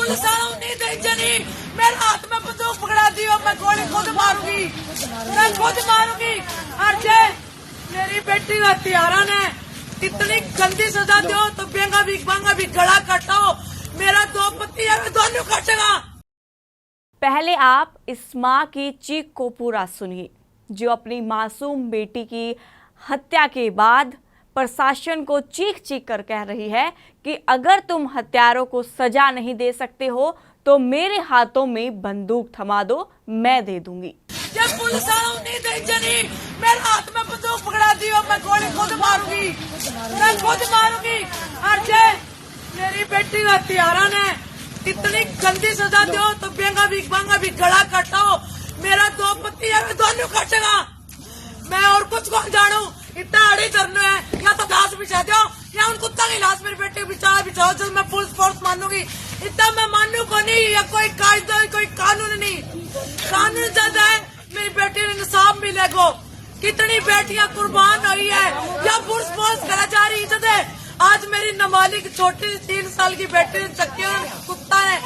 Police वालों नहीं जनी मेरे हाथ में बंदूक पकड़ा दी और मैं गोली खुद मारूंगी, मैं खुद मारूंगी। और जय मेरी बेटी का हत्यारा ने इतनी गंदी सजा दो तो बेंगा भी गला काटो, मेरा 2 पति है दोनों काटेगा। पहले आप इस माँ की चीख को पूरा सुनिए जो अपनी मासूम बेटी की हत्या के बाद प्रशासन को चीख चीख कर कह रही है कि अगर तुम हत्यारों को सजा नहीं दे सकते हो तो मेरे हाथों में बंदूक थमा दो, मैं दे दूंगी। जब पुलिस वालों नहीं जनी मेरे हाथ में बंदूक पकड़ा दी और मैं गोली खुद मारूंगी, मैं खुद मारूंगी। और जय मेरी बेटी का हत्यारा ने इतनी गंदी सजा दो तो बेंगा भी गला काटो, मेरा 2 पति है दोनों काटेगा। मैं और कुछ कौन जानू, इतना आड़ी करना है या तो घास बिछा दो या उन कुत्ता की लाश मेरे बेटे बिछाओ जब मैं पुलिस फोर्स मानूंगी। इतना मैं मानू को नहीं, या कोई कायदा कोई कानून नहीं, कानून ज्यादा है मेरी बेटी ने इंसाफ मिलेगा। कितनी बेटियां कुर्बान हुई है या पुलिस फोर्स करा जा रही इज्जत है। आज मेरी नाबालिग छोटी 3 साल की बेटी चक्की कुत्ता ने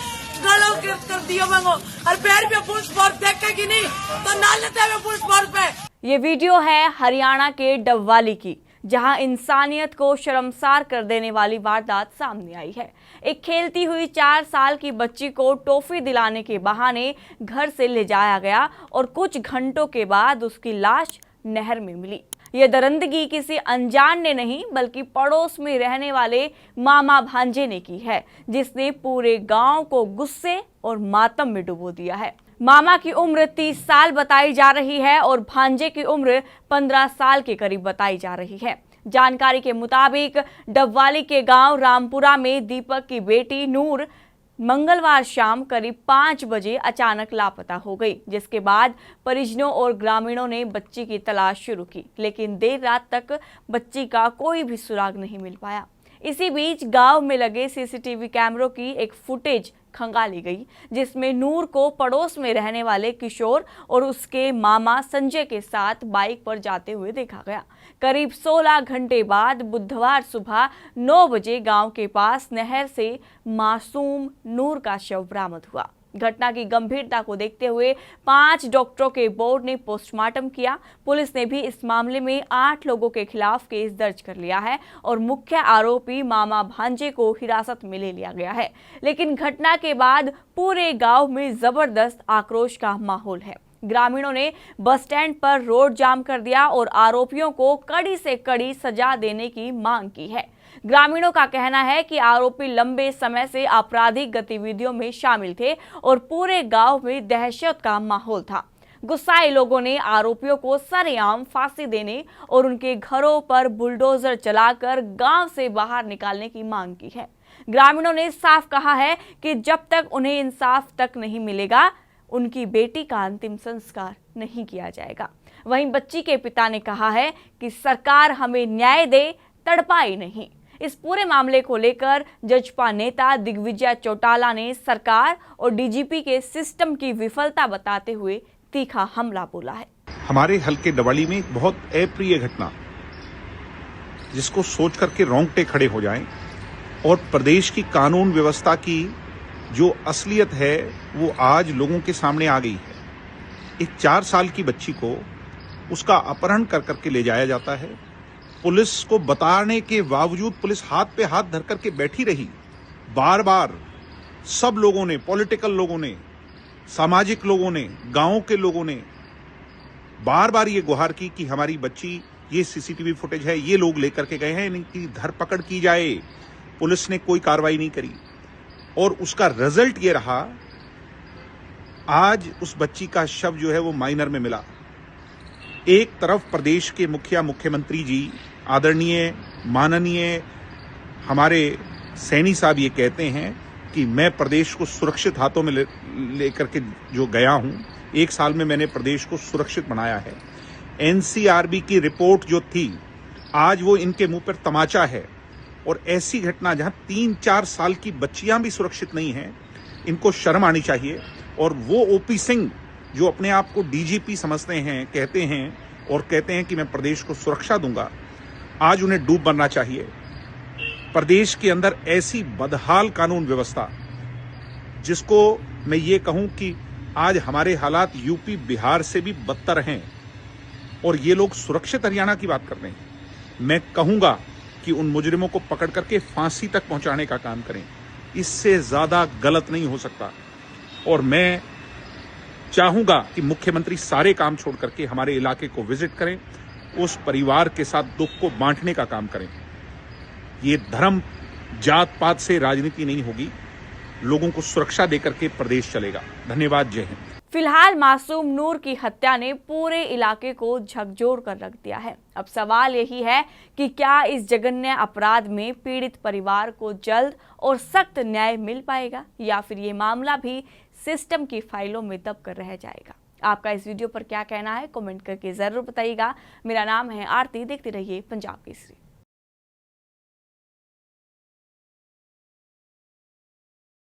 गलों कर दिया मंगो और पैर पे पुलिस फोर्स देखेगी नहीं तो ना लेते हुए पुलिस फोर्स पे। ये वीडियो है हरियाणा के डबवाली की, जहां इंसानियत को शर्मसार कर देने वाली वारदात सामने आई है। एक खेलती हुई 4 साल की बच्ची को टॉफी दिलाने के बहाने घर से ले जाया गया और कुछ घंटों के बाद उसकी लाश नहर में मिली। ये दरिंदगी किसी अनजान ने नहीं बल्कि पड़ोस में रहने वाले मामा भांजे ने की है, जिसने पूरे गांव को गुस्से और मातम में डुबो दिया है। मामा की उम्र 30 साल बताई जा रही है और भांजे की उम्र 15 साल के करीब बताई जा रही है। जानकारी के मुताबिक डबवाली के गांव रामपुरा में दीपक की बेटी नूर मंगलवार शाम करीब 5 बजे अचानक लापता हो गई, जिसके बाद परिजनों और ग्रामीणों ने बच्ची की तलाश शुरू की, लेकिन देर रात तक बच्ची का कोई भी सुराग नहीं मिल पाया। इसी बीच गांव में लगे सीसीटीवी कैमरों की एक फुटेज खंगाली गई, जिसमें नूर को पड़ोस में रहने वाले किशोर और उसके मामा संजय के साथ बाइक पर जाते हुए देखा गया। करीब 16 घंटे बाद बुधवार सुबह 9 बजे गांव के पास नहर से मासूम नूर का शव बरामद हुआ। घटना की गंभीरता को देखते हुए 5 डॉक्टरों के बोर्ड ने पोस्टमार्टम किया। पुलिस ने भी इस मामले में 8 लोगों के खिलाफ केस दर्ज कर लिया है और मुख्य आरोपी मामा भांजे को हिरासत में ले लिया गया है। लेकिन घटना के बाद पूरे गांव में जबरदस्त आक्रोश का माहौल है। ग्रामीणों ने बस स्टैंड पर रोड जाम कर दिया और आरोपियों को कड़ी से कड़ी सजा देने की मांग की है। ग्रामीणों का कहना है कि आरोपी लंबे समय से आपराधिक गतिविधियों में शामिल थे और पूरे गांव में दहशत का माहौल था। गुस्साए लोगों ने आरोपियों को सरेआम फांसी देने और उनके घरों पर बुलडोजर चलाकर गांव से बाहर निकालने की मांग की है। ग्रामीणों ने साफ कहा है कि जब तक उन्हें इंसाफ तक नहीं मिलेगा, उनकी बेटी का अंतिम संस्कार नहीं किया जाएगा। वहीं बच्ची के पिता ने कहा है कि सरकार हमें न्याय दे, तड़पाई नहीं। इस पूरे मामले को लेकर जजपा नेता दिग्विजय चौटाला ने सरकार और डीजीपी के सिस्टम की विफलता बताते हुए तीखा हमला बोला है। हमारे हल्के डबवाली में एक बहुत अप्रिय घटना, जिसको सोच करके रोंगटे खड़े हो जाएं और प्रदेश की कानून व्यवस्था की जो असलियत है वो आज लोगों के सामने आ गई है। एक 4 साल की बच्ची को उसका अपहरण कर करके ले जाया जाता है। पुलिस को बताने के बावजूद पुलिस हाथ पे हाथ धर करके बैठी रही। बार बार सब लोगों ने, पॉलिटिकल लोगों ने, सामाजिक लोगों ने, गांव के लोगों ने बार बार ये गुहार की कि हमारी बच्ची, ये सीसीटीवी फुटेज है, ये लोग लेकर के गए हैं, इनकी धरपकड़ की जाए। पुलिस ने कोई कार्रवाई नहीं करी और उसका रिजल्ट ये रहा, आज उस बच्ची का शव जो है वो माइनर में मिला। एक तरफ प्रदेश के मुख्यमंत्री जी, आदरणीय माननीय हमारे सैनी साहब ये कहते हैं कि मैं प्रदेश को सुरक्षित हाथों में लेकर के जो गया हूं, 1 साल में मैंने प्रदेश को सुरक्षित बनाया है। एनसीआरबी की रिपोर्ट जो थी, आज वो इनके मुंह पर तमाचा है। और ऐसी घटना जहां 3-4 साल की बच्चियां भी सुरक्षित नहीं हैं, इनको शर्म आनी चाहिए। और वो ओपी सिंह जो अपने आप को डीजीपी समझते हैं, कहते हैं कि मैं प्रदेश को सुरक्षा दूंगा, आज उन्हें डूब मरना चाहिए। प्रदेश के अंदर ऐसी बदहाल कानून व्यवस्था जिसको मैं ये कहूं कि आज हमारे हालात यूपी बिहार से भी बदतर हैं और ये लोग सुरक्षित हरियाणा की बात कर रहे हैं। मैं कहूंगा कि उन मुजरिमों को पकड़ करके फांसी तक पहुंचाने का काम करें। इससे ज्यादा गलत नहीं हो सकता। और मैं चाहूंगा कि मुख्यमंत्री सारे काम छोड़ करके हमारे इलाके को विजिट करें, उस परिवार के साथ दुख को बांटने का काम करें। ये धर्म जात पात से राजनीति नहीं होगी, लोगों को सुरक्षा देकर के प्रदेश चलेगा। धन्यवाद। जय हिंद। फिलहाल मासूम नूर की हत्या ने पूरे इलाके को झकझोर कर रख दिया है। अब सवाल यही है कि क्या इस जघन्य अपराध में पीड़ित परिवार को जल्द और सख्त न्याय मिल पाएगा या फिर ये मामला भी सिस्टम की फाइलों में दब कर रह जाएगा। आपका इस वीडियो पर क्या कहना है, कमेंट करके जरूर बताइएगा। मेरा नाम है आरती, देखते रहिए पंजाब केसरी।